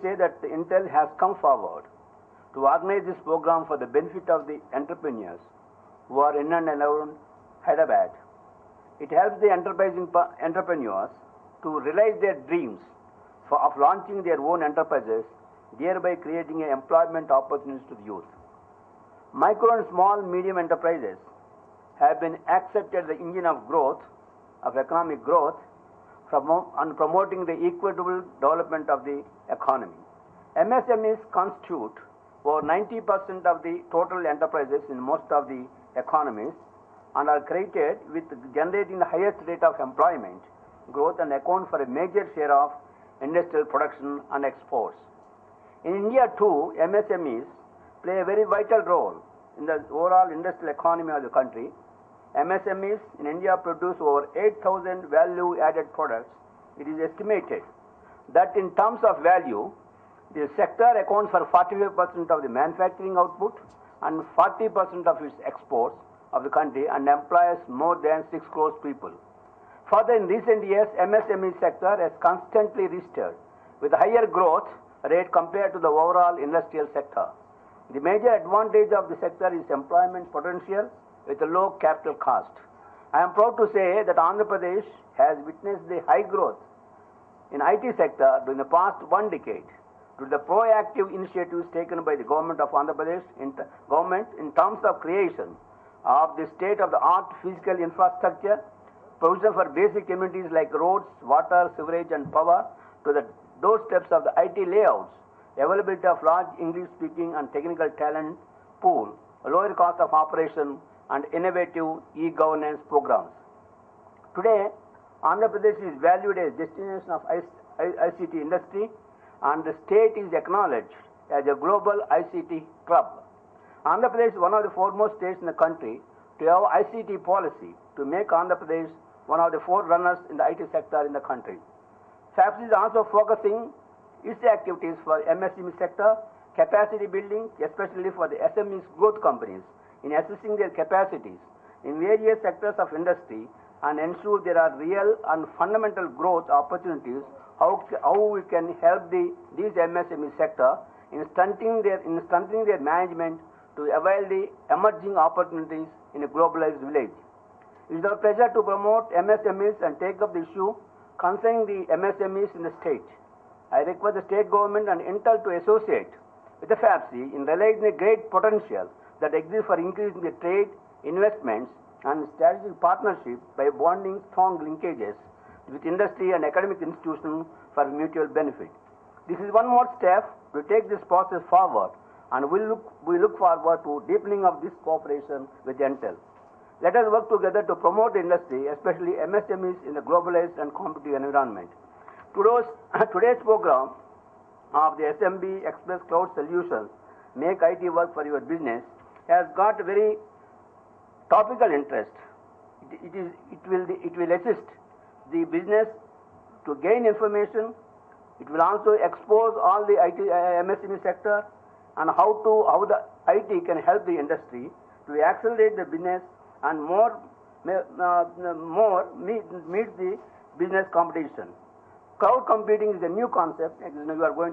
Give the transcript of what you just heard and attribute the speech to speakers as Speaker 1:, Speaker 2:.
Speaker 1: say that Intel has come forward to organize this program for the benefit of the entrepreneurs who are in and around Hyderabad. It helps the enterprising entrepreneurs to realize their dreams of launching their own enterprises, thereby creating employment opportunities to the youth. Micro and small medium enterprises have been accepted the engine of growth, of economic growth, and promoting the equitable development of the economy. MSMEs constitute over 90% of the total enterprises in most of the economies and are created with generating the highest rate of employment growth and account for a major share of industrial production and exports. In India too, MSMEs play a very vital role in the overall industrial economy of the country. MSMEs in India produce over 8,000 value-added products. It is estimated that in terms of value, the sector accounts for 45% of the manufacturing output and 40% of its exports of the country and employs more than 6 crore people. Further, in recent years, MSME sector has constantly registered with a higher growth rate compared to the overall industrial sector. The major advantage of the sector is employment potential with a low capital cost. I am proud to say that Andhra Pradesh has witnessed the high growth in IT sector during the past 1 decade due to the proactive initiatives taken by the government of Andhra Pradesh in terms of creation of the state-of-the-art physical infrastructure, provision for basic amenities like roads, water, sewerage and power to the doorsteps of the IT layouts, availability of large English-speaking and technical talent pool, a lower cost of operation and innovative e-governance programs. Today, Andhra Pradesh is valued as destination of ICT industry and the state is acknowledged as a global ICT club. Andhra Pradesh is one of the foremost states in the country to have ICT policy to make Andhra Pradesh one of the forerunners in the IT sector in the country. FAPSI is also focusing its activities for MSME sector, capacity building, especially for the SMEs growth companies, in assessing their capacities in various sectors of industry and ensure there are real and fundamental growth opportunities, how we can help these MSME sector in strengthening their management to avail the emerging opportunities in a globalized village. It is our pleasure to promote MSMEs and take up the issue concerning the MSMEs in the state. I request the state government and Intel to associate with the FAPSI in realizing the great potential that exists for increasing the trade, investments and strategic partnership by bonding strong linkages with industry and academic institutions for mutual benefit. This is one more step to take this process forward and we look forward to deepening of this cooperation with Intel. Let us work together to promote the industry, especially MSMEs in the globalized and competitive environment. Today's program of the SMB Express Cloud Solutions, Make IT Work for Your Business, has got very topical interest. It will assist the business to gain information. It will also expose all the IT MSME sector and how the IT can help the industry to accelerate the business and meet the business competition. Cloud computing is a new concept. You are going to